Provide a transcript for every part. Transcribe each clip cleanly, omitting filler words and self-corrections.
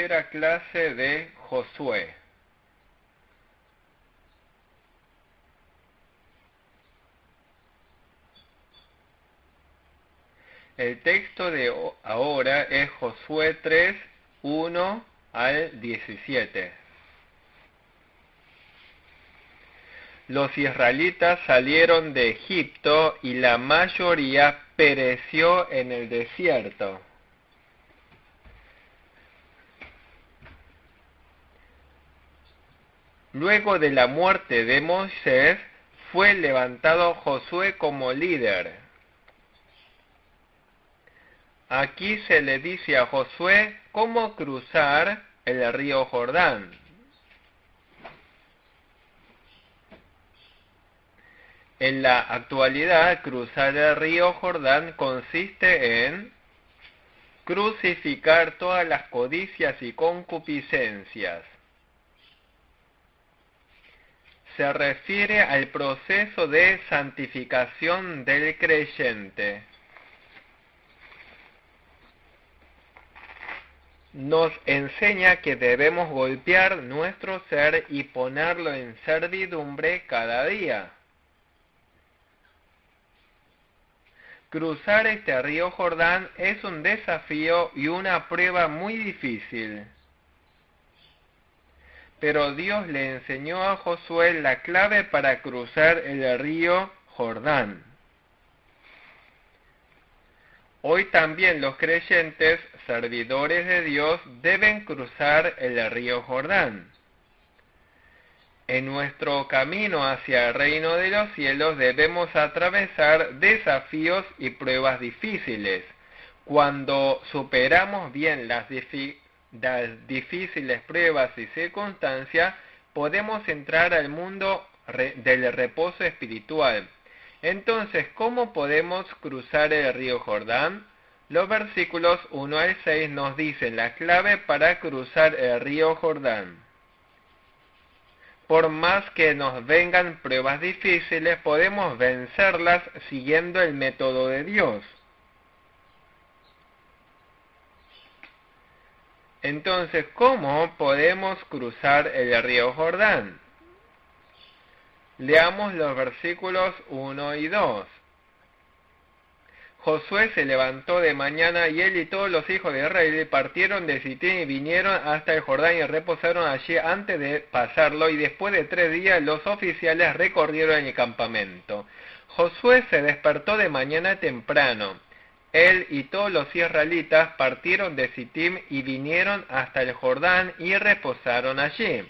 tercera clase de Josué. El texto de ahora es Josué 3, 1 al 17. Los israelitas salieron de Egipto y la mayoría pereció en el desierto. Luego de la muerte de Moisés, fue levantado Josué como líder. Aquí se le dice a Josué cómo cruzar el río Jordán. En la actualidad, cruzar el río Jordán consiste en crucificar todas las codicias y concupiscencias. Se refiere al proceso de santificación del creyente. Nos enseña que debemos golpear nuestro ser y ponerlo en servidumbre cada día. Cruzar este río Jordán es un desafío y una prueba muy difícil. Pero Dios le enseñó a Josué la clave para cruzar el río Jordán. Hoy también los creyentes, servidores de Dios, deben cruzar el río Jordán. En nuestro camino hacia el reino de los cielos debemos atravesar desafíos y pruebas difíciles. Cuando superamos bien las difíciles pruebas y circunstancias, podemos entrar al mundo del reposo espiritual. Entonces, ¿cómo podemos cruzar el río Jordán? Los versículos 1 al 6 nos dicen la clave para cruzar el río Jordán. Por más que nos vengan pruebas difíciles, podemos vencerlas siguiendo el método de Dios. Entonces, ¿cómo podemos cruzar el río Jordán? Leamos los versículos 1 y 2. Josué se levantó de mañana y él y todos los hijos de Israel partieron de Sitín y vinieron hasta el Jordán y reposaron allí antes de pasarlo, y después de 3 días los oficiales recorrieron el campamento. Josué se despertó de mañana temprano. Él y todos los israelitas partieron de Sitim y vinieron hasta el Jordán y reposaron allí.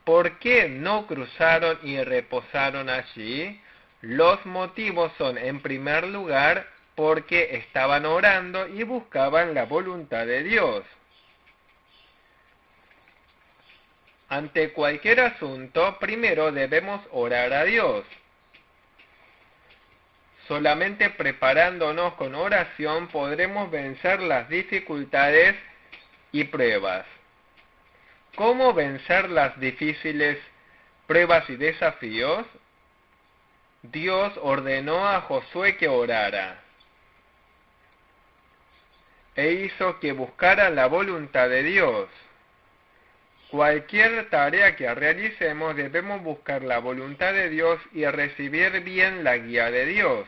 ¿Por qué no cruzaron y reposaron allí? Los motivos son, en primer lugar, porque estaban orando y buscaban la voluntad de Dios. Ante cualquier asunto, primero debemos orar a Dios. Solamente preparándonos con oración podremos vencer las dificultades y pruebas. ¿Cómo vencer las difíciles pruebas y desafíos? Dios ordenó a Josué que orara e hizo que buscara la voluntad de Dios. Cualquier tarea que realicemos debemos buscar la voluntad de Dios y recibir bien la guía de Dios.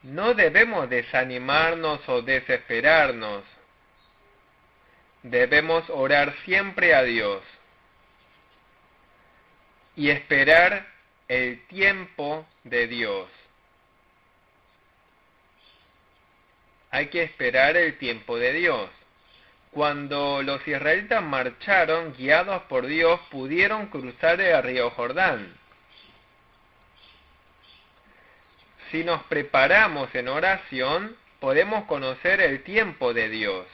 No debemos desanimarnos o desesperarnos. Debemos orar siempre a Dios y esperar el tiempo de Dios. Hay que esperar el tiempo de Dios. Cuando los israelitas marcharon, guiados por Dios, pudieron cruzar el río Jordán. Si nos preparamos en oración, podemos conocer el tiempo de Dios.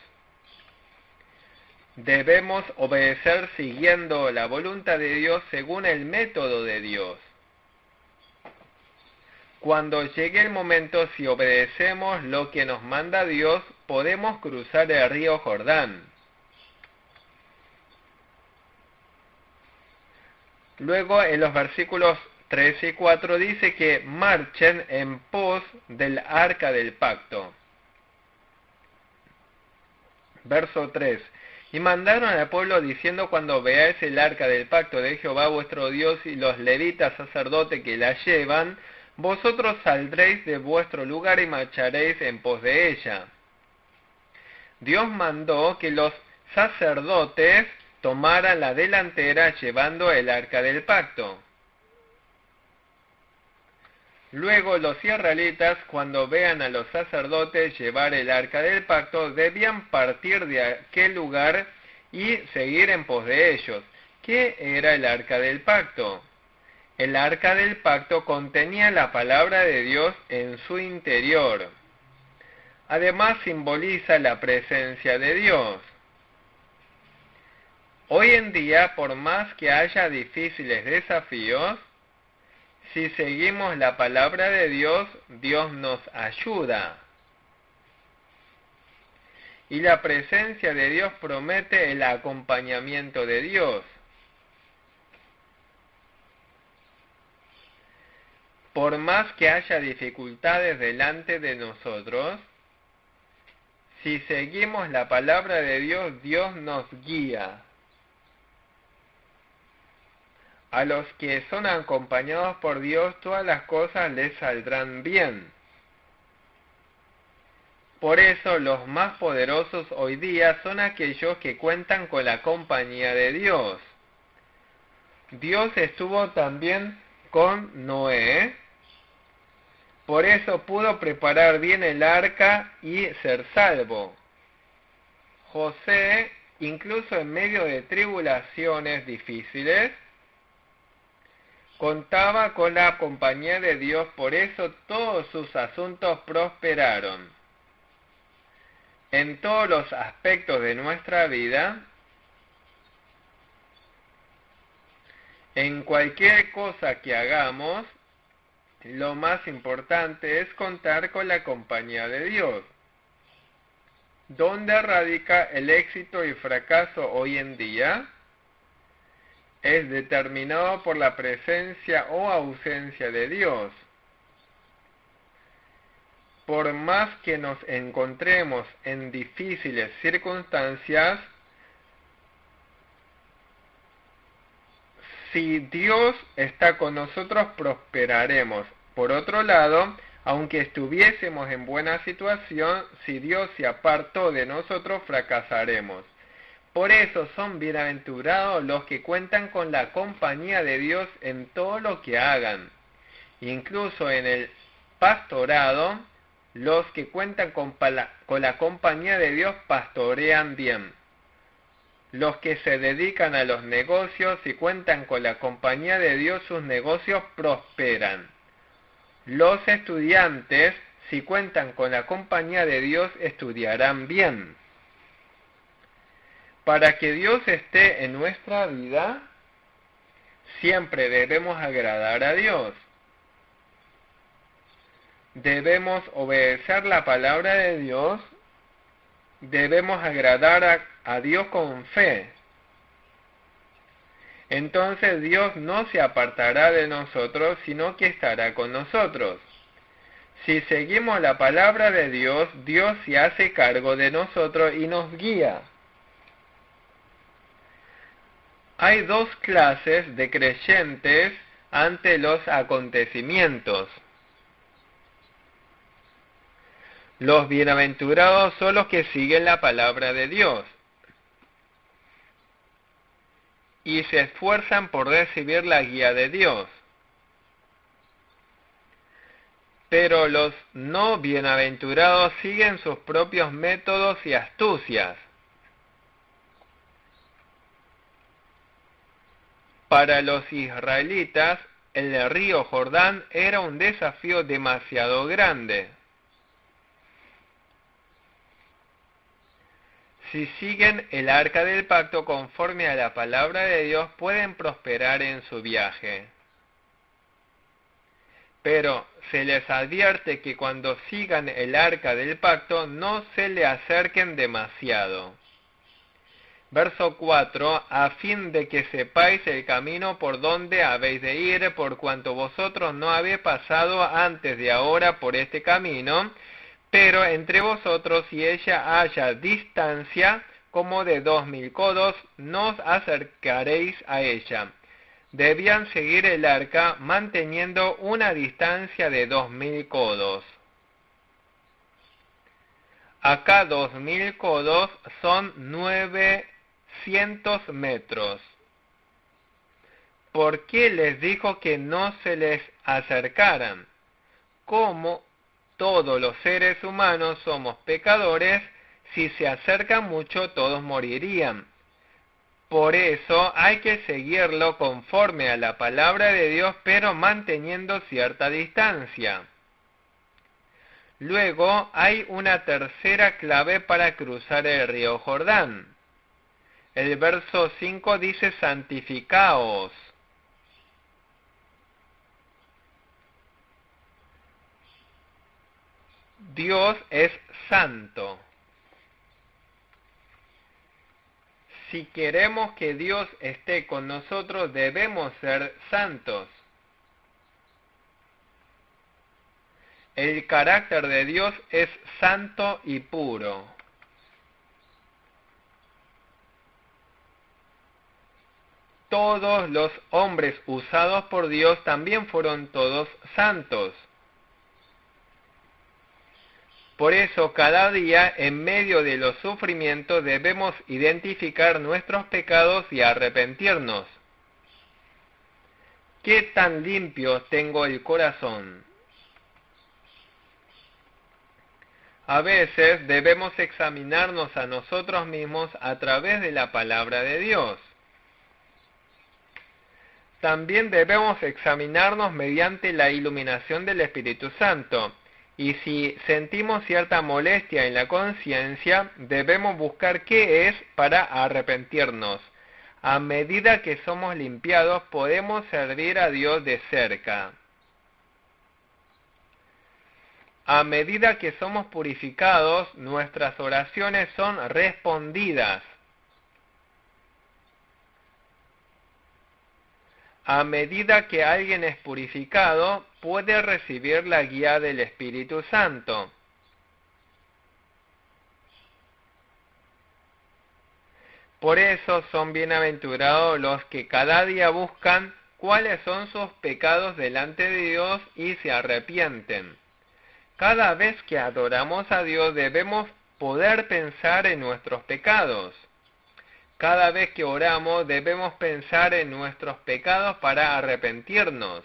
Debemos obedecer siguiendo la voluntad de Dios según el método de Dios. Cuando llegue el momento, si obedecemos lo que nos manda Dios, podemos cruzar el río Jordán. Luego, en los versículos 3 y 4 dice que marchen en pos del arca del pacto. Verso 3. Y mandaron al pueblo diciendo: cuando veáis el arca del pacto de Jehová vuestro Dios y los levitas sacerdotes que la llevan, vosotros saldréis de vuestro lugar y marcharéis en pos de ella. Dios mandó que los sacerdotes tomaran la delantera llevando el arca del pacto. Luego los israelitas, cuando vean a los sacerdotes llevar el arca del pacto, debían partir de aquel lugar y seguir en pos de ellos. ¿Qué era el arca del pacto? El arca del pacto contenía la palabra de Dios en su interior. Además simboliza la presencia de Dios. Hoy en día, por más que haya difíciles desafíos, si seguimos la palabra de Dios, Dios nos ayuda. Y la presencia de Dios promete el acompañamiento de Dios. Por más que haya dificultades delante de nosotros, si seguimos la palabra de Dios, Dios nos guía. A los que son acompañados por Dios, todas las cosas les saldrán bien. Por eso los más poderosos hoy día son aquellos que cuentan con la compañía de Dios. Dios estuvo también con Noé. Por eso pudo preparar bien el arca y ser salvo. José, incluso en medio de tribulaciones difíciles, contaba con la compañía de Dios, por eso todos sus asuntos prosperaron. En todos los aspectos de nuestra vida, en cualquier cosa que hagamos, lo más importante es contar con la compañía de Dios. ¿Dónde radica el éxito y fracaso hoy en día? Es determinado por la presencia o ausencia de Dios. Por más que nos encontremos en difíciles circunstancias, si Dios está con nosotros, prosperaremos. Por otro lado, aunque estuviésemos en buena situación, si Dios se apartó de nosotros, fracasaremos. Por eso son bienaventurados los que cuentan con la compañía de Dios en todo lo que hagan. Incluso en el pastorado, los que cuentan con la compañía de Dios pastorean bien. Los que se dedican a los negocios y cuentan con la compañía de Dios, sus negocios prosperan. Los estudiantes, si cuentan con la compañía de Dios, estudiarán bien. Para que Dios esté en nuestra vida, siempre debemos agradar a Dios. Debemos obedecer la palabra de Dios. Debemos agradar a Dios con fe. Entonces Dios no se apartará de nosotros, sino que estará con nosotros. Si seguimos la palabra de Dios, Dios se hace cargo de nosotros y nos guía. Hay dos clases de creyentes ante los acontecimientos. Los bienaventurados son los que siguen la palabra de Dios y se esfuerzan por recibir la guía de Dios. Pero los no bienaventurados siguen sus propios métodos y astucias. Para los israelitas, el río Jordán era un desafío demasiado grande. Si siguen el arca del pacto conforme a la palabra de Dios, pueden prosperar en su viaje. Pero se les advierte que cuando sigan el arca del pacto, no se le acerquen demasiado. Verso 4, a fin de que sepáis el camino por donde habéis de ir, por cuanto vosotros no habéis pasado antes de ahora por este camino, Pero entre vosotros, si ella haya distancia como de 2000 codos, no os acercaréis a ella. Debían seguir el arca manteniendo una distancia de 2000 codos. Acá 2000 codos son 900 metros. ¿Por qué les dijo que no se les acercaran? Como todos los seres humanos somos pecadores, si se acercan mucho todos morirían. Por eso hay que seguirlo conforme a la palabra de Dios, pero manteniendo cierta distancia. Luego hay una tercera clave para cruzar el río Jordán. El verso 5 dice: santificaos. Dios es santo. Si queremos que Dios esté con nosotros, debemos ser santos. El carácter de Dios es santo y puro. Todos los hombres usados por Dios también fueron todos santos. Por eso, cada día, en medio de los sufrimientos, debemos identificar nuestros pecados y arrepentirnos. ¿Qué tan limpio tengo el corazón? A veces debemos examinarnos a nosotros mismos a través de la palabra de Dios. También debemos examinarnos mediante la iluminación del Espíritu Santo. Y si sentimos cierta molestia en la conciencia, debemos buscar qué es para arrepentirnos. A medida que somos limpiados, podemos servir a Dios de cerca. A medida que somos purificados, nuestras oraciones son respondidas. A medida que alguien es purificado, puede recibir la guía del Espíritu Santo. Por eso son bienaventurados los que cada día buscan cuáles son sus pecados delante de Dios y se arrepienten. Cada vez que adoramos a Dios debemos poder pensar en nuestros pecados. Cada vez que oramos debemos pensar en nuestros pecados para arrepentirnos.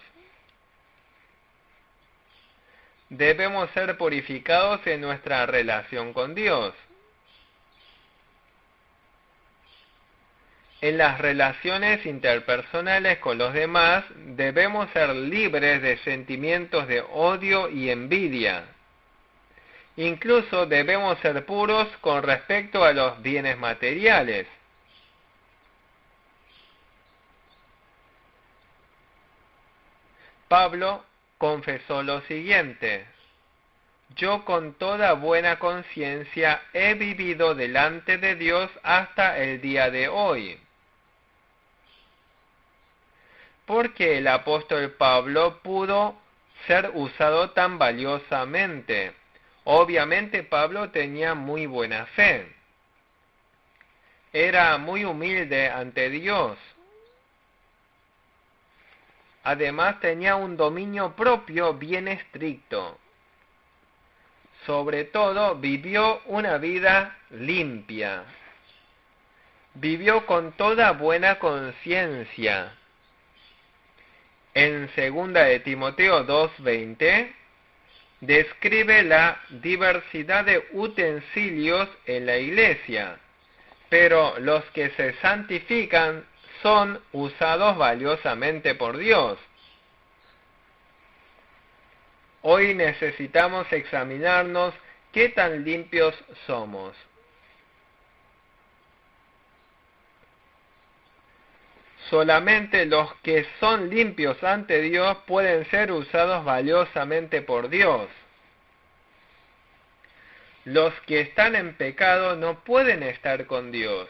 Debemos ser purificados en nuestra relación con Dios. En las relaciones interpersonales con los demás debemos ser libres de sentimientos de odio y envidia. Incluso debemos ser puros con respecto a los bienes materiales. Pablo confesó lo siguiente: yo con toda buena conciencia he vivido delante de Dios hasta el día de hoy. Porque el apóstol Pablo pudo ser usado tan valiosamente. Obviamente Pablo tenía muy buena fe. Era muy humilde ante Dios. Además tenía un dominio propio bien estricto. Sobre todo vivió una vida limpia. Vivió con toda buena conciencia. En 2 de Timoteo 2:20 describe la diversidad de utensilios en la iglesia, pero los que se santifican son usados valiosamente por Dios. Hoy necesitamos examinarnos qué tan limpios somos. Solamente los que son limpios ante Dios pueden ser usados valiosamente por Dios. Los que están en pecado no pueden estar con Dios.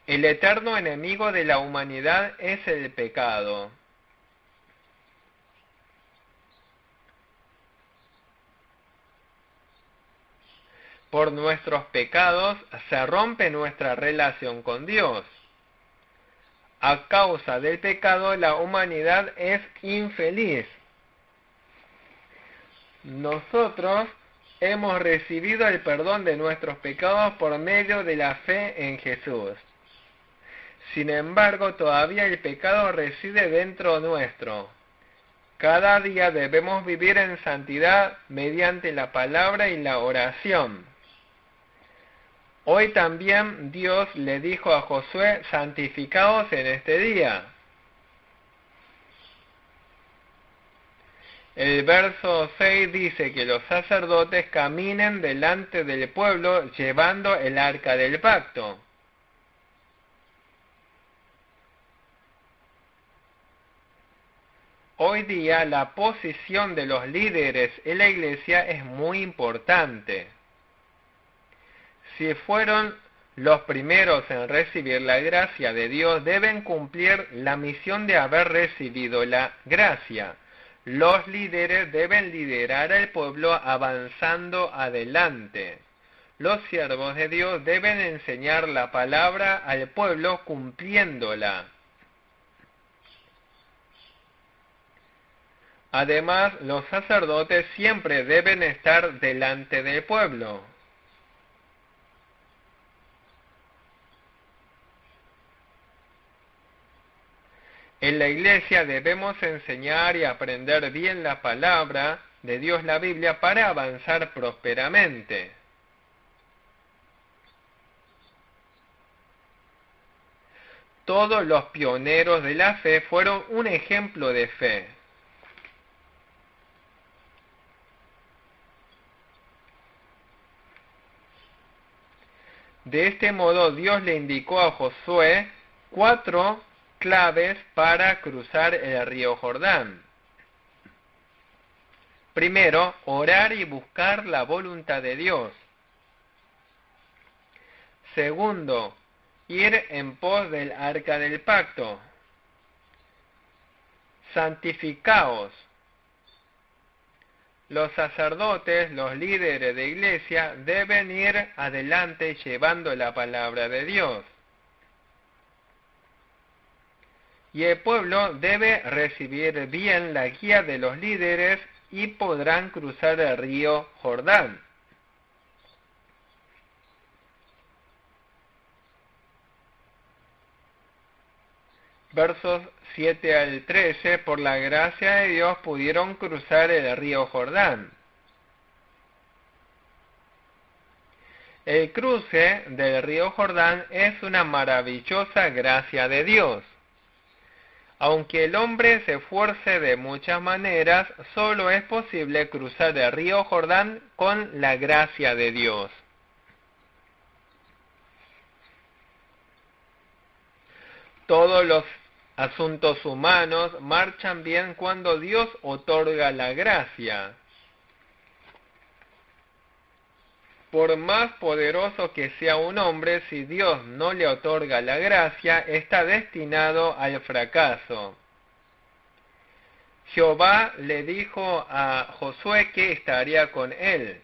El eterno enemigo de la humanidad es el pecado. por nuestros pecados se rompe nuestra relación con Dios. A causa del pecado, la humanidad es infeliz. Nosotros hemos recibido el perdón de nuestros pecados por medio de la fe en Jesús. Sin embargo, todavía el pecado reside dentro nuestro. Cada día debemos vivir en santidad mediante la palabra y la oración. Hoy también Dios le dijo a Josué: santificaos en este día. El verso 6 dice que los sacerdotes caminen delante del pueblo llevando el arca del pacto. Hoy día la posición de los líderes en la iglesia es muy importante. Si fueron los primeros en recibir la gracia de Dios, deben cumplir la misión de haber recibido la gracia. Los líderes deben liderar al pueblo avanzando adelante. Los siervos de Dios deben enseñar la palabra al pueblo cumpliéndola. Además, los sacerdotes siempre deben estar delante del pueblo. En la iglesia debemos enseñar y aprender bien la palabra de Dios, la Biblia, para avanzar prósperamente. Todos los pioneros de la fe fueron un ejemplo de fe. De este modo, Dios le indicó a Josué 4 claves para cruzar el río Jordán. Primero, orar y buscar la voluntad de Dios. Segundo, ir en pos del arca del pacto. Santificaos. Los sacerdotes, los líderes de iglesia, deben ir adelante llevando la palabra de Dios. Y el pueblo debe recibir bien la guía de los líderes y podrán cruzar el río Jordán. Versos 7 al 13, por la gracia de Dios pudieron cruzar el río Jordán. El cruce del río Jordán es una maravillosa gracia de Dios. Aunque el hombre se esfuerce de muchas maneras, solo es posible cruzar el río Jordán con la gracia de Dios. Todos los asuntos humanos marchan bien cuando Dios otorga la gracia. Por más poderoso que sea un hombre, si Dios no le otorga la gracia, está destinado al fracaso. Jehová le dijo a Josué que estaría con él.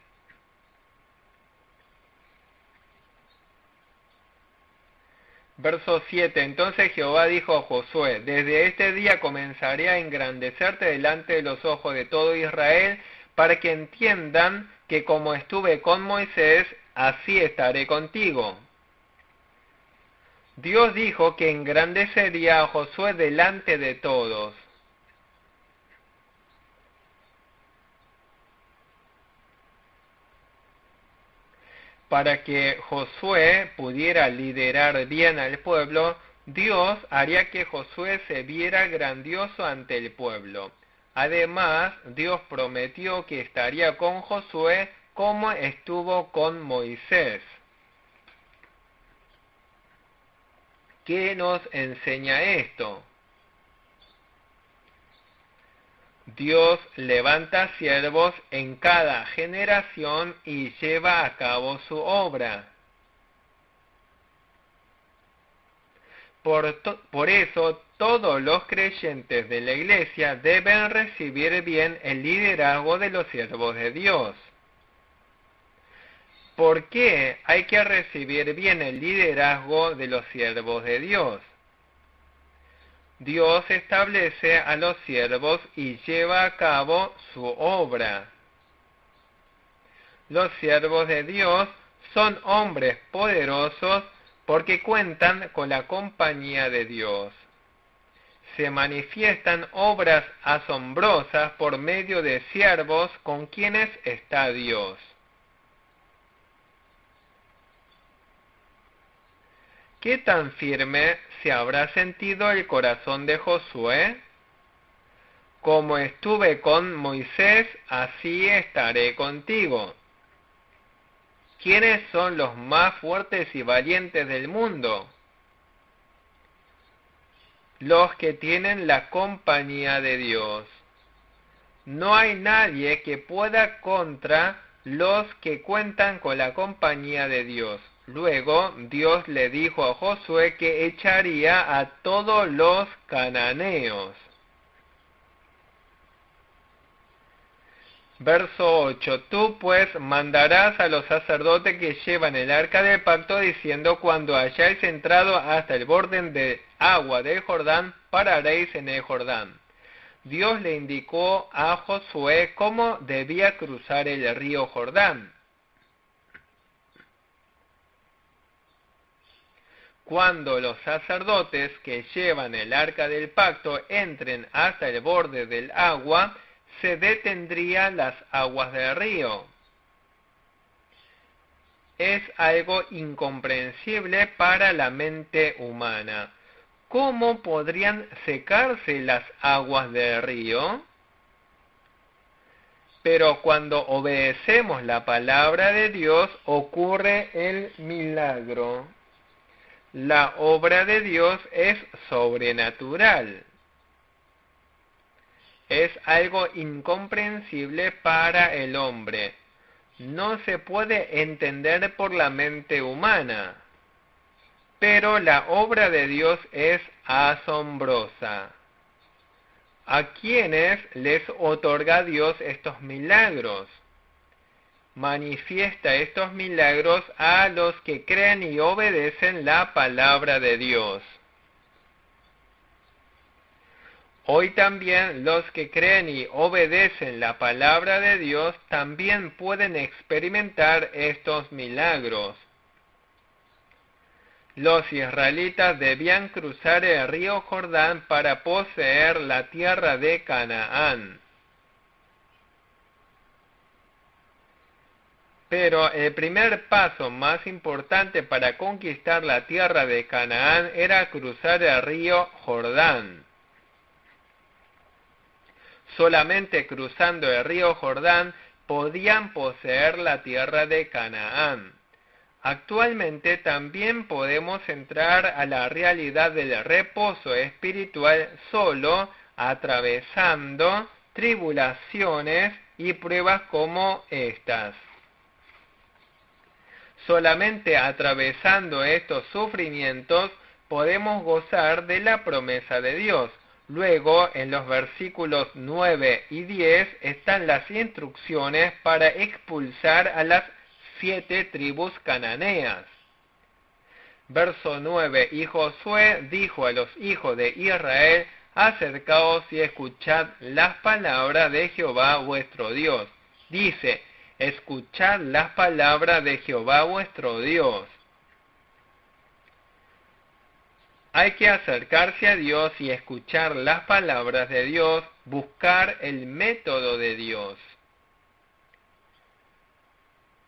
Verso 7. Entonces Jehová dijo a Josué: desde este día comenzaré a engrandecerte delante de los ojos de todo Israel, para que entiendan que como estuve con Moisés, así estaré contigo. Dios dijo que engrandecería a Josué delante de todos. Para que Josué pudiera liderar bien al pueblo, Dios haría que Josué se viera grandioso ante el pueblo. Además, Dios prometió que estaría con Josué como estuvo con Moisés. ¿Qué nos enseña esto? Dios levanta siervos en cada generación y lleva a cabo su obra. Por eso, todos los creyentes de la iglesia deben recibir bien el liderazgo de los siervos de Dios. ¿Por qué hay que recibir bien el liderazgo de los siervos de Dios? Dios establece a los siervos y lleva a cabo su obra. Los siervos de Dios son hombres poderosos porque cuentan con la compañía de Dios. Se manifiestan obras asombrosas por medio de siervos con quienes está Dios. ¿Qué tan firme se habrá sentido el corazón de Josué? Como estuve con Moisés, así estaré contigo. ¿Quiénes son los más fuertes y valientes del mundo? Los que tienen la compañía de Dios. No hay nadie que pueda contra los que cuentan con la compañía de Dios. Luego Dios le dijo a Josué que echaría a todos los cananeos. Verso 8. Tú pues mandarás a los sacerdotes que llevan el arca del pacto diciendo: cuando hayáis entrado hasta el borde de agua del Jordán, pararéis en el Jordán. Dios le indicó a Josué cómo debía cruzar el río Jordán. Cuando los sacerdotes que llevan el arca del pacto entren hasta el borde del agua, se detendrían las aguas del río. Es algo incomprensible para la mente humana. ¿Cómo podrían secarse las aguas del río? Pero cuando obedecemos la palabra de Dios, ocurre el milagro. La obra de Dios es sobrenatural. Es algo incomprensible para el hombre. No se puede entender por la mente humana. Pero la obra de Dios es asombrosa. ¿A quiénes les otorga Dios estos milagros? Manifiesta estos milagros a los que creen y obedecen la palabra de Dios. Hoy también los que creen y obedecen la palabra de Dios también pueden experimentar estos milagros. Los israelitas debían cruzar el río Jordán para poseer la tierra de Canaán. Pero el primer paso más importante para conquistar la tierra de Canaán era cruzar el río Jordán. Solamente cruzando el río Jordán podían poseer la tierra de Canaán. Actualmente también podemos entrar a la realidad del reposo espiritual solo atravesando tribulaciones y pruebas como estas. Solamente atravesando estos sufrimientos podemos gozar de la promesa de Dios. Luego, en los versículos 9 y 10 están las instrucciones para expulsar a las 7 tribus cananeas. Verso 9. Y Josué dijo a los hijos de Israel: acercaos y escuchad las palabras de Jehová vuestro Dios. Dice: escuchad las palabras de Jehová vuestro Dios. Hay que acercarse a Dios y escuchar las palabras de Dios, buscar el método de Dios.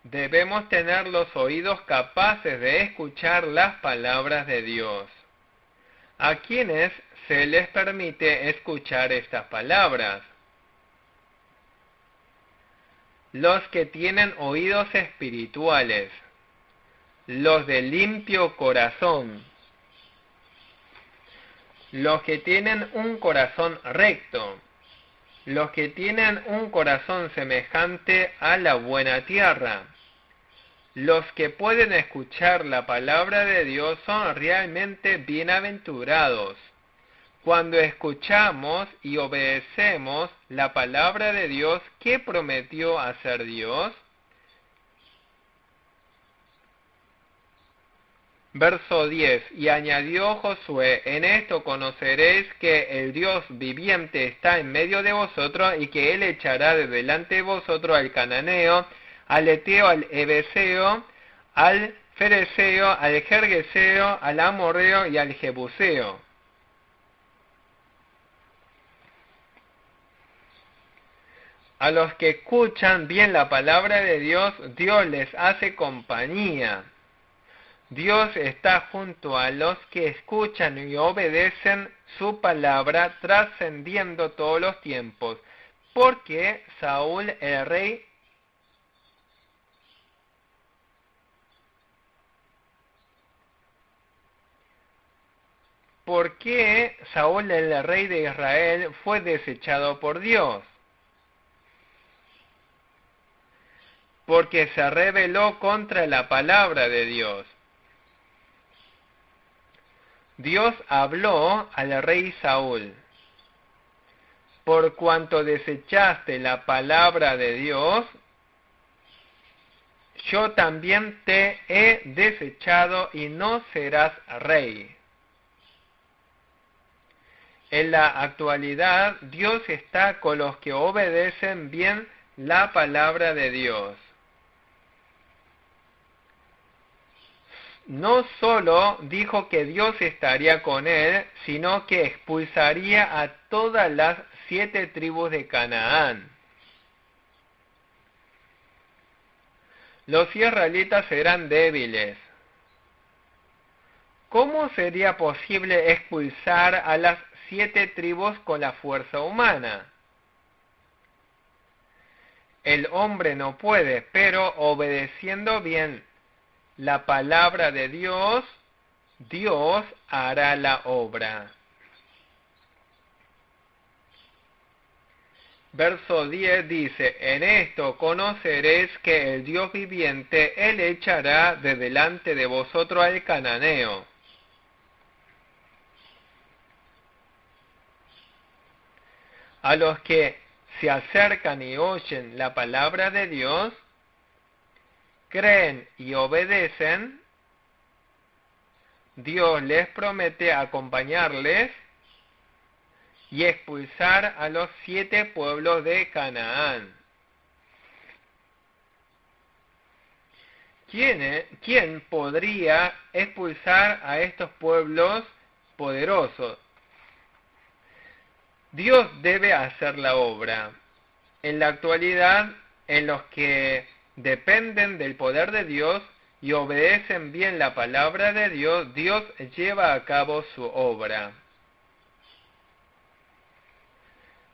Debemos tener los oídos capaces de escuchar las palabras de Dios. ¿A quiénes se les permite escuchar estas palabras? Los que tienen oídos espirituales, los de limpio corazón, los que tienen un corazón recto, los que tienen un corazón semejante a la buena tierra. Los que pueden escuchar la palabra de Dios son realmente bienaventurados. Cuando escuchamos y obedecemos la palabra de Dios, ¿qué prometió hacer Dios? Verso 10. Y añadió Josué: en esto conoceréis que el Dios viviente está en medio de vosotros, y que él echará de delante de vosotros al cananeo, al eteo, al ebeseo, al fereceo, al jergeseo, al amorreo y al jebuseo. A los que escuchan bien la palabra de Dios, Dios les hace compañía. Dios está junto a los que escuchan y obedecen su palabra, trascendiendo todos los tiempos. Porque Saúl el rey ¿Por qué Saúl el rey de Israel fue desechado por Dios? Porque se rebeló contra la palabra de Dios. Dios habló al rey Saúl: por cuanto desechaste la palabra de Dios, yo también te he desechado y no serás rey. En la actualidad, Dios está con los que obedecen bien la palabra de Dios. No solo dijo que Dios estaría con él, sino que expulsaría a todas las 7 tribus de Canaán. Los israelitas eran débiles. ¿Cómo sería posible expulsar a las 7 tribus con la fuerza humana? El hombre no puede, pero obedeciendo bien la palabra de Dios, Dios hará la obra. Verso 10 dice: en esto conoceréis que el Dios viviente, él echará de delante de vosotros al cananeo. A los que se acercan y oyen la palabra de Dios, creen y obedecen, Dios les promete acompañarles y expulsar a los 7 pueblos de Canaán. ¿Quién podría expulsar a estos pueblos poderosos? Dios debe hacer la obra. En la actualidad, en los que dependen del poder de Dios y obedecen bien la palabra de Dios, Dios lleva a cabo su obra.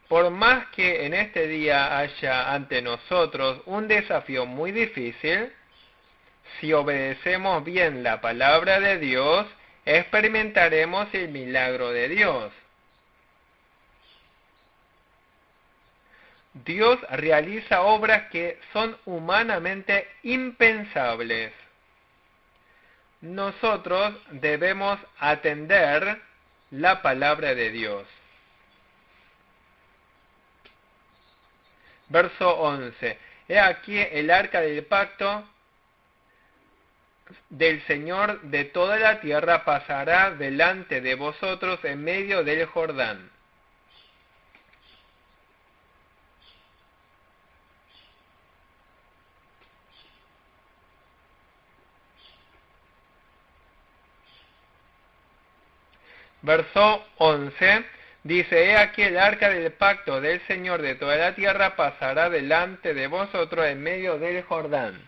Por más que en este día haya ante nosotros un desafío muy difícil, si obedecemos bien la palabra de Dios, experimentaremos el milagro de Dios. Dios realiza obras que son humanamente impensables. Nosotros debemos atender la palabra de Dios. Verso 11. He aquí el arca del pacto del Señor de toda la tierra pasará delante de vosotros en medio del Jordán. Verso 11 dice: he aquí el arca del pacto del Señor de toda la tierra pasará delante de vosotros en medio del Jordán.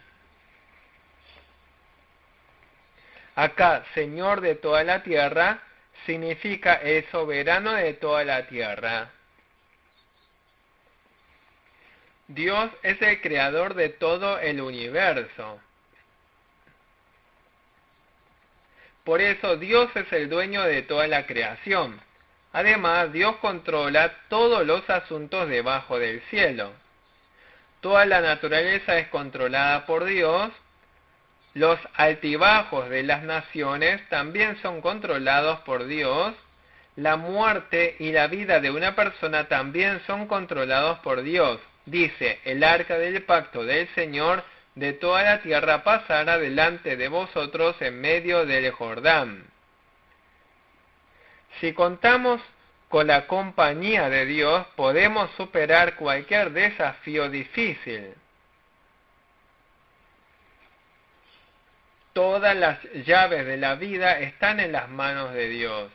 Acá, Señor de toda la tierra, significa el soberano de toda la tierra. Dios es el creador de todo el universo. Por eso Dios es el dueño de toda la creación. Además, Dios controla todos los asuntos debajo del cielo. Toda la naturaleza es controlada por Dios. Los altibajos de las naciones también son controlados por Dios. La muerte y la vida de una persona también son controlados por Dios. Dice: el arca del pacto del Señor de toda la tierra pasará delante de vosotros en medio del Jordán. Si contamos con la compañía de Dios, podemos superar cualquier desafío difícil. Todas las llaves de la vida están en las manos de Dios.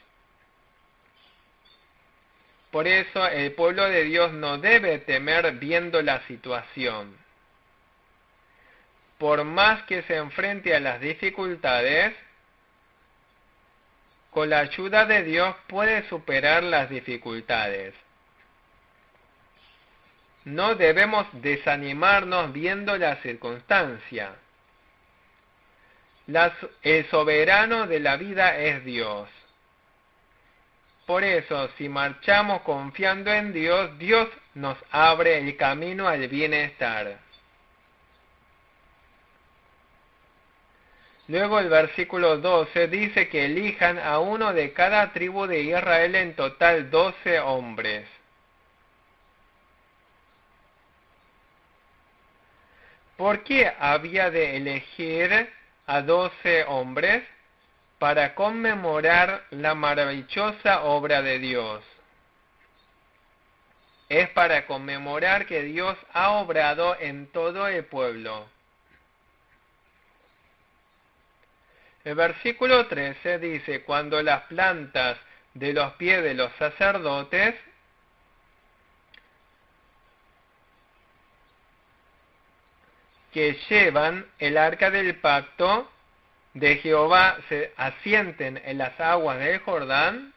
Por eso el pueblo de Dios no debe temer viendo la situación. Por más que se enfrente a las dificultades, con la ayuda de Dios puede superar las dificultades. No debemos desanimarnos viendo la circunstancia. El soberano de la vida es Dios. Por eso, si marchamos confiando en Dios, Dios nos abre el camino al bienestar. Luego el versículo 12 dice que elijan a uno de cada tribu de Israel, en total 12 hombres. ¿Por qué había de elegir a 12 hombres? Para conmemorar la maravillosa obra de Dios. Es para conmemorar que Dios ha obrado en todo el pueblo. El versículo 13 dice: cuando las plantas de los pies de los sacerdotes que llevan el arca del pacto de Jehová se asienten en las aguas del Jordán,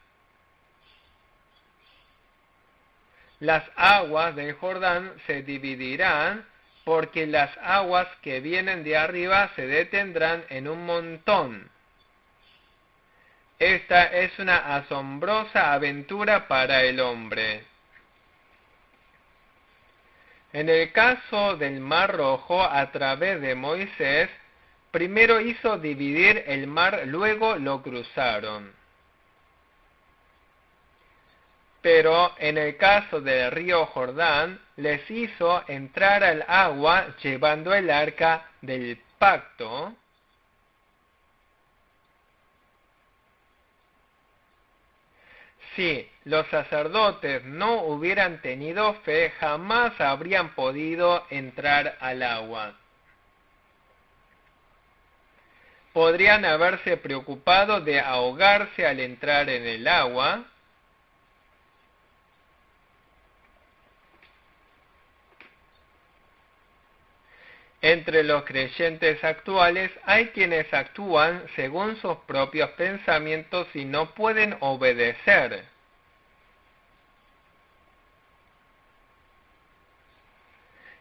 las aguas del Jordán se dividirán, porque las aguas que vienen de arriba se detendrán en un montón. Esta es una asombrosa aventura para el hombre. En el caso del Mar Rojo, a través de Moisés, primero hizo dividir el mar, luego lo cruzaron. Pero en el caso del río Jordán, les hizo entrar al agua llevando el arca del pacto. Si los sacerdotes no hubieran tenido fe, jamás habrían podido entrar al agua. Podrían haberse preocupado de ahogarse al entrar en el agua. Entre los creyentes actuales hay quienes actúan según sus propios pensamientos y no pueden obedecer.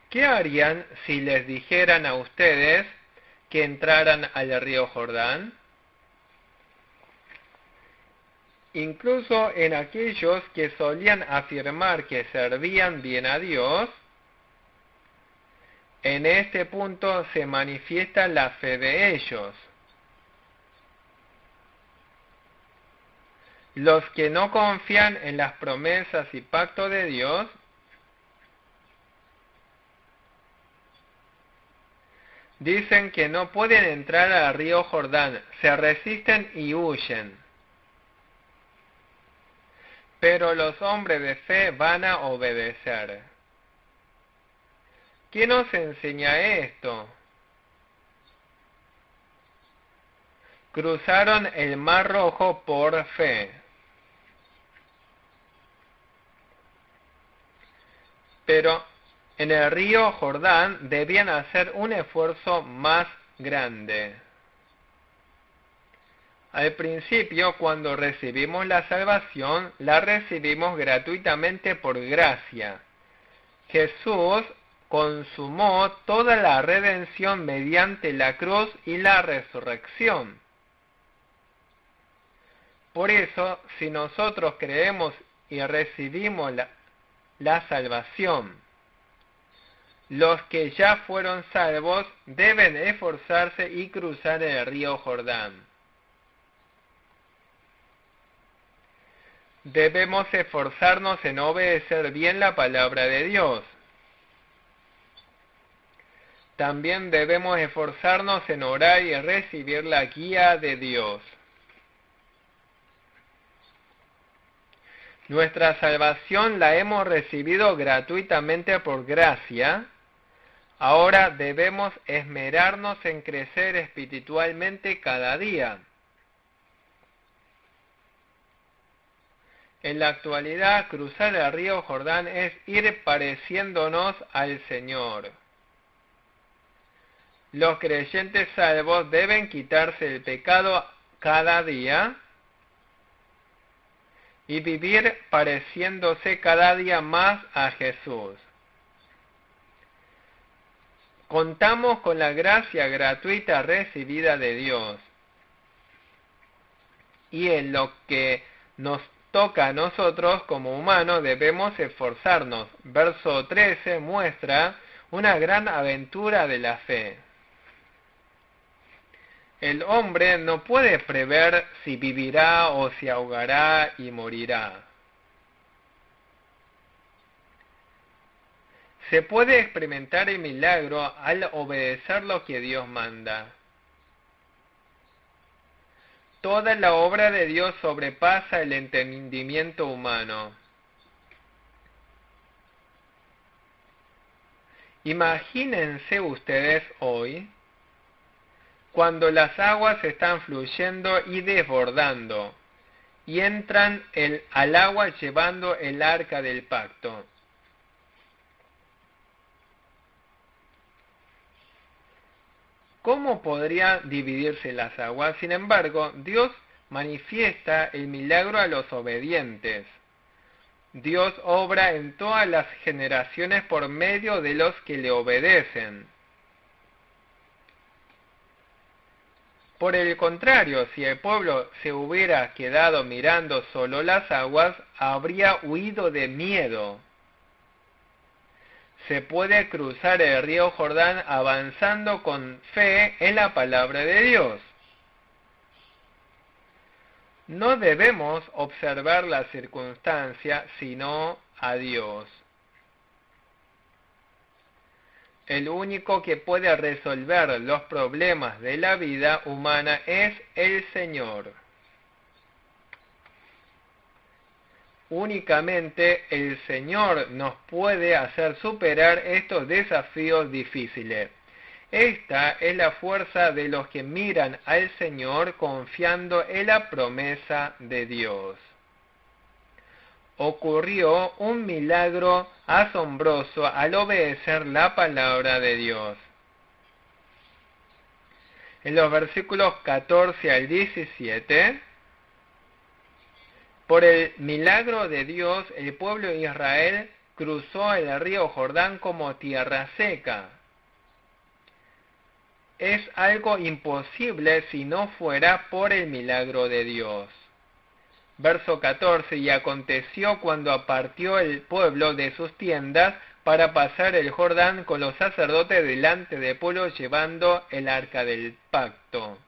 ¿Qué harían si les dijeran a ustedes que entraran al río Jordán? Incluso en aquellos que solían afirmar que servían bien a Dios, en este punto se manifiesta la fe de ellos. Los que no confían en las promesas y pacto de Dios dicen que no pueden entrar al río Jordán, se resisten y huyen. Pero los hombres de fe van a obedecer. ¿Quién nos enseña esto? Cruzaron el Mar Rojo por fe. Pero en el río Jordán debían hacer un esfuerzo más grande. Al principio, cuando recibimos la salvación, la recibimos gratuitamente por gracia. Jesús consumó toda la redención mediante la cruz y la resurrección. Por eso, si nosotros creemos y recibimos la salvación, los que ya fueron salvos deben esforzarse y cruzar el río Jordán. Debemos esforzarnos en obedecer bien la palabra de Dios. También debemos esforzarnos en orar y recibir la guía de Dios. Nuestra salvación la hemos recibido gratuitamente por gracia. Ahora debemos esmerarnos en crecer espiritualmente cada día. En la actualidad, cruzar el río Jordán es ir pareciéndonos al Señor. Los creyentes salvos deben quitarse el pecado cada día y vivir pareciéndose cada día más a Jesús. Contamos con la gracia gratuita recibida de Dios. Y en lo que nos toca a nosotros como humanos debemos esforzarnos. Verso 13 muestra una gran aventura de la fe. El hombre no puede prever si vivirá o se ahogará y morirá. Se puede experimentar el milagro al obedecer lo que Dios manda. Toda la obra de Dios sobrepasa el entendimiento humano. Imagínense ustedes hoy, cuando las aguas están fluyendo y desbordando, y entran al agua llevando el arca del pacto. ¿Cómo podría dividirse las aguas? Sin embargo, Dios manifiesta el milagro a los obedientes. Dios obra en todas las generaciones por medio de los que le obedecen. Por el contrario, si el pueblo se hubiera quedado mirando solo las aguas, habría huido de miedo. Se puede cruzar el río Jordán avanzando con fe en la palabra de Dios. No debemos observar la circunstancia, sino a Dios. El único que puede resolver los problemas de la vida humana es el Señor. Únicamente el Señor nos puede hacer superar estos desafíos difíciles. Esta es la fuerza de los que miran al Señor confiando en la promesa de Dios. Ocurrió un milagro asombroso al obedecer la palabra de Dios. En los versículos 14 al 17, por el milagro de Dios, el pueblo de Israel cruzó el río Jordán como tierra seca. Es algo imposible si no fuera por el milagro de Dios. Verso 14, y aconteció cuando partió el pueblo de sus tiendas para pasar el Jordán con los sacerdotes delante del pueblo llevando el arca del pacto.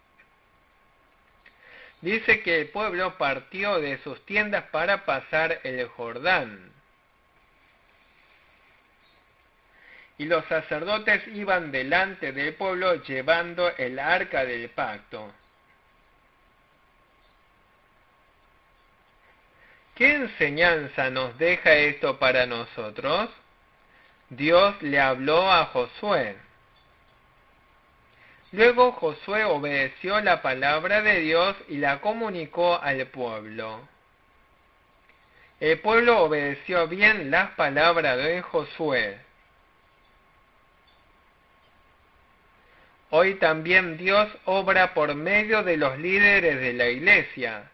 Dice que el pueblo partió de sus tiendas para pasar el Jordán. Y los sacerdotes iban delante del pueblo llevando el arca del pacto. ¿Qué enseñanza nos deja esto para nosotros? Dios le habló a Josué. Luego Josué obedeció la palabra de Dios y la comunicó al pueblo. El pueblo obedeció bien las palabras de Josué. Hoy también Dios obra por medio de los líderes de la iglesia.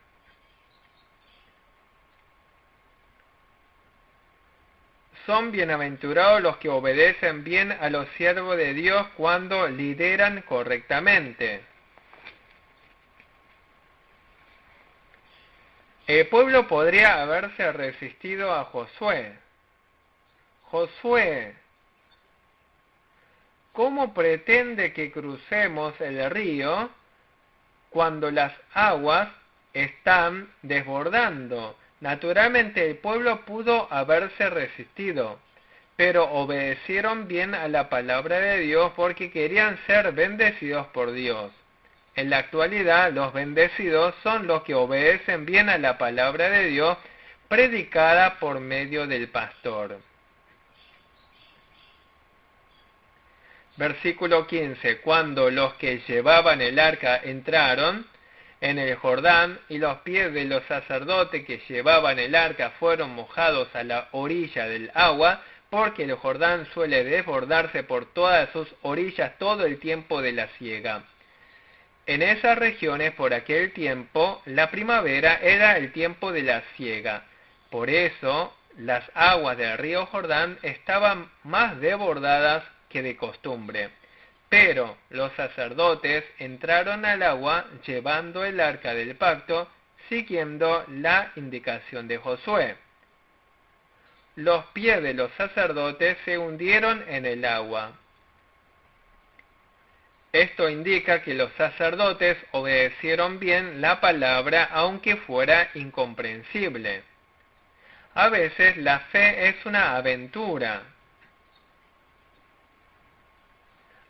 Son bienaventurados los que obedecen bien a los siervos de Dios cuando lideran correctamente. El pueblo podría haberse resistido a Josué. Josué, ¿cómo pretende que crucemos el río cuando las aguas están desbordando? Naturalmente el pueblo pudo haberse resistido, pero obedecieron bien a la palabra de Dios porque querían ser bendecidos por Dios. En la actualidad, los bendecidos son los que obedecen bien a la palabra de Dios predicada por medio del pastor. Versículo 15. Cuando los que llevaban el arca entraron en el Jordán y los pies de los sacerdotes que llevaban el arca fueron mojados a la orilla del agua, porque el Jordán suele desbordarse por todas sus orillas todo el tiempo de la siega. En esas regiones, por aquel tiempo, la primavera era el tiempo de la siega. Por eso, las aguas del río Jordán estaban más desbordadas que de costumbre. Pero los sacerdotes entraron al agua llevando el arca del pacto, siguiendo la indicación de Josué. Los pies de los sacerdotes se hundieron en el agua. Esto indica que los sacerdotes obedecieron bien la palabra aunque fuera incomprensible. A veces la fe es una aventura.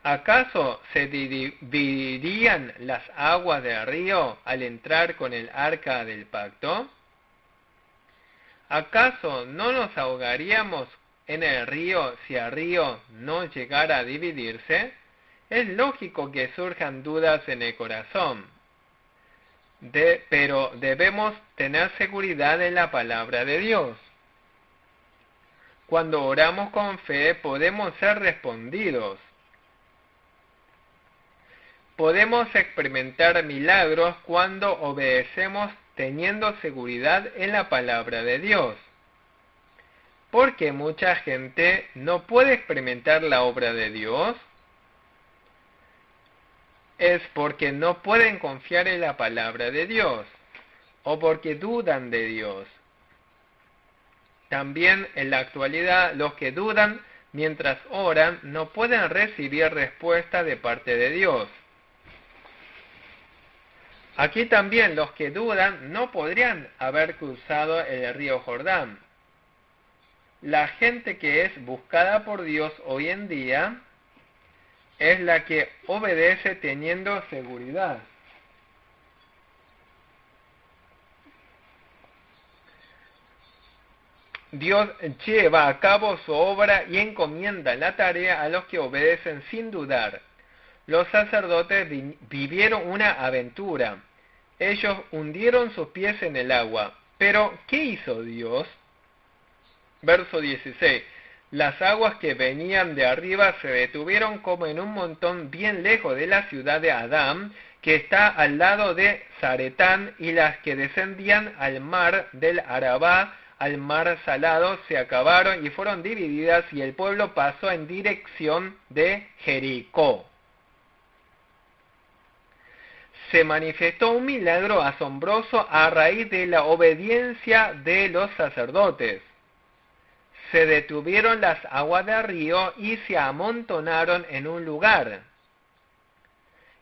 ¿Acaso se dividirían las aguas del río al entrar con el arca del pacto? ¿Acaso no nos ahogaríamos en el río si el río no llegara a dividirse? Es lógico que surjan dudas en el corazón, pero debemos tener seguridad en la palabra de Dios. Cuando oramos con fe podemos ser respondidos. Podemos experimentar milagros cuando obedecemos teniendo seguridad en la palabra de Dios. ¿Por qué mucha gente no puede experimentar la obra de Dios? Es porque no pueden confiar en la palabra de Dios, o porque dudan de Dios. También en la actualidad los que dudan mientras oran no pueden recibir respuesta de parte de Dios. Aquí también los que dudan no podrían haber cruzado el río Jordán. La gente que es buscada por Dios hoy en día es la que obedece teniendo seguridad. Dios lleva a cabo su obra y encomienda la tarea a los que obedecen sin dudar. Los sacerdotes vivieron una aventura. Ellos hundieron sus pies en el agua. Pero, ¿qué hizo Dios? Verso 16. Las aguas que venían de arriba se detuvieron como en un montón bien lejos de la ciudad de Adán, que está al lado de Zaretán, y las que descendían al mar del Arabá, al mar salado, se acabaron y fueron divididas, y el pueblo pasó en dirección de Jericó. Se manifestó un milagro asombroso a raíz de la obediencia de los sacerdotes. Se detuvieron las aguas del río y se amontonaron en un lugar.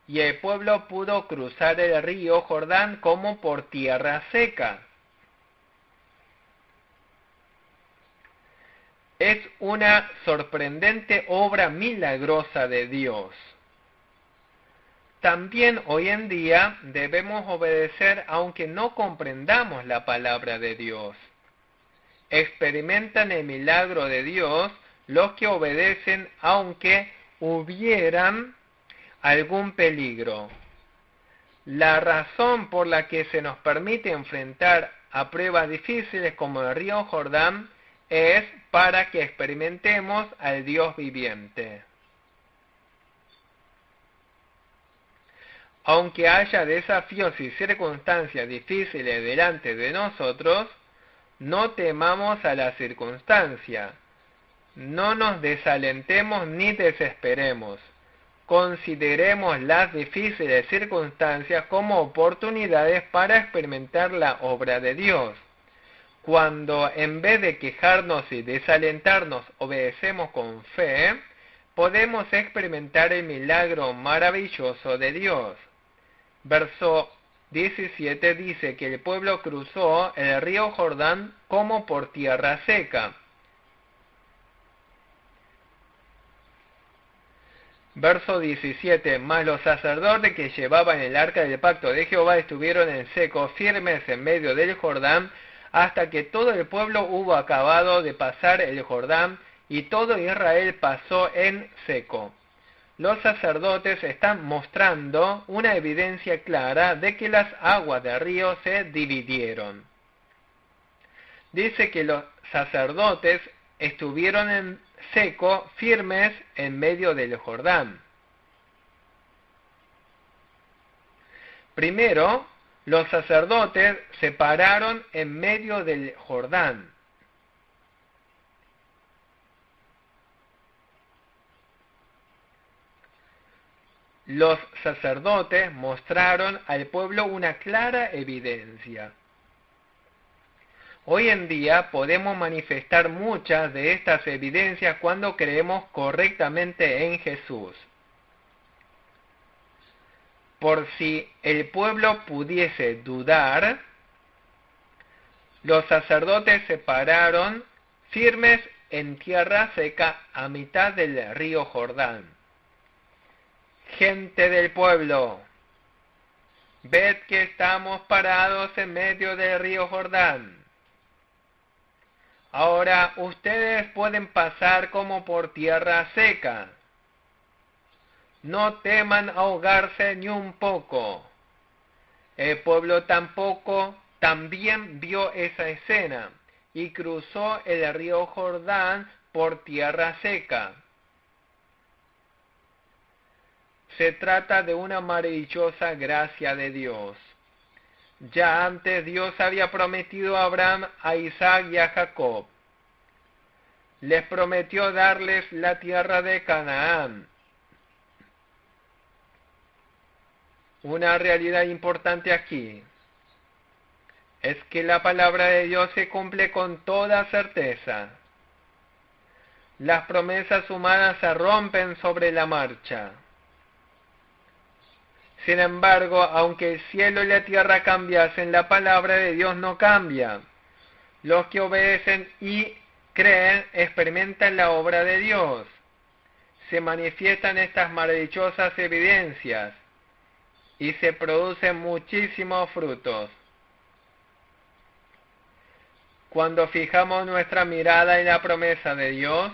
Y el pueblo pudo cruzar el río Jordán como por tierra seca. Es una sorprendente obra milagrosa de Dios. También hoy en día debemos obedecer aunque no comprendamos la palabra de Dios. Experimentan el milagro de Dios los que obedecen aunque hubieran algún peligro. La razón por la que se nos permite enfrentar a pruebas difíciles como el río Jordán es para que experimentemos al Dios viviente. Aunque haya desafíos y circunstancias difíciles delante de nosotros, no temamos a la circunstancia, no nos desalentemos ni desesperemos. Consideremos las difíciles circunstancias como oportunidades para experimentar la obra de Dios. Cuando en vez de quejarnos y desalentarnos obedecemos con fe, podemos experimentar el milagro maravilloso de Dios. Verso 17 dice que el pueblo cruzó el río Jordán como por tierra seca. Verso 17. Mas los sacerdotes que llevaban el arca del pacto de Jehová estuvieron en seco, firmes en medio del Jordán, hasta que todo el pueblo hubo acabado de pasar el Jordán, y todo Israel pasó en seco. Los sacerdotes están mostrando una evidencia clara de que las aguas del río se dividieron. Dice que los sacerdotes estuvieron en seco, firmes en medio del Jordán. Primero, los sacerdotes se pararon en medio del Jordán. Los sacerdotes mostraron al pueblo una clara evidencia. Hoy en día podemos manifestar muchas de estas evidencias cuando creemos correctamente en Jesús. Por si el pueblo pudiese dudar, los sacerdotes se pararon firmes en tierra seca a mitad del río Jordán. Gente del pueblo, ved que estamos parados en medio del río Jordán. Ahora ustedes pueden pasar como por tierra seca. No teman ahogarse ni un poco. El pueblo también vio esa escena y cruzó el río Jordán por tierra seca. Se trata de una maravillosa gracia de Dios. Ya antes Dios había prometido a Abraham, a Isaac y a Jacob. Les prometió darles la tierra de Canaán. Una realidad importante aquí es que la palabra de Dios se cumple con toda certeza. Las promesas humanas se rompen sobre la marcha. Sin embargo, aunque el cielo y la tierra cambiasen, la palabra de Dios no cambia. Los que obedecen y creen experimentan la obra de Dios. Se manifiestan estas maravillosas evidencias y se producen muchísimos frutos. Cuando fijamos nuestra mirada en la promesa de Dios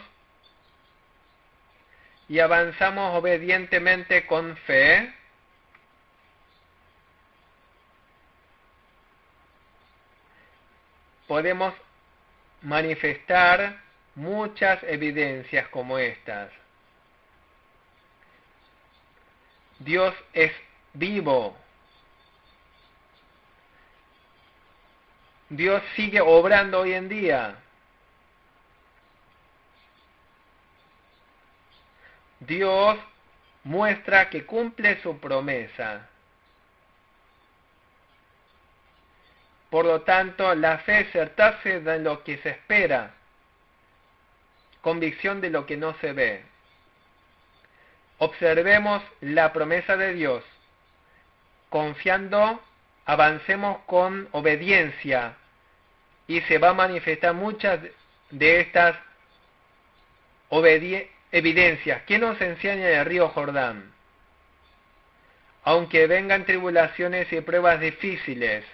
y avanzamos obedientemente con fe, podemos manifestar muchas evidencias como estas. Dios es vivo. Dios sigue obrando hoy en día. Dios muestra que cumple su promesa. Por lo tanto, la fe es certeza de lo que se espera, convicción de lo que no se ve. Observemos la promesa de Dios, confiando, avancemos con obediencia y se va a manifestar muchas de estas evidencias. ¿Qué nos enseña el río Jordán? Aunque vengan tribulaciones y pruebas difíciles,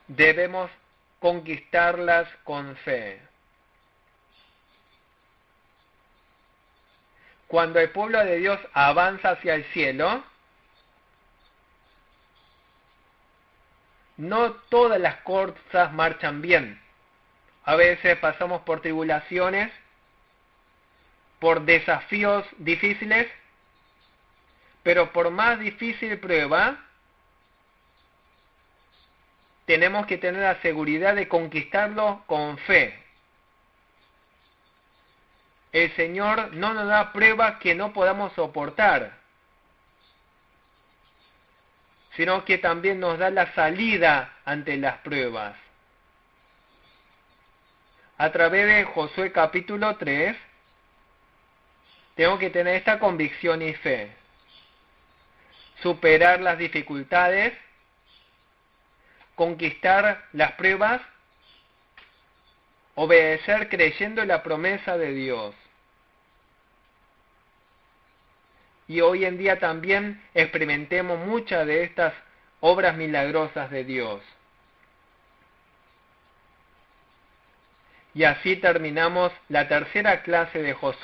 debemos conquistarlas con fe. Cuando el pueblo de Dios avanza hacia el cielo, no todas las cosas marchan bien. A veces pasamos por tribulaciones, por desafíos difíciles, pero por más difícil prueba, tenemos que tener la seguridad de conquistarlo con fe. El Señor no nos da prueba que no podamos soportar, sino que también nos da la salida ante las pruebas. A través de Josué capítulo 3, tengo que tener esta convicción y fe. Superar las dificultades, conquistar las pruebas, obedecer creyendo en la promesa de Dios. y hoy en día también experimentemos muchas de estas obras milagrosas de Dios. Y así terminamos la tercera clase de Josué.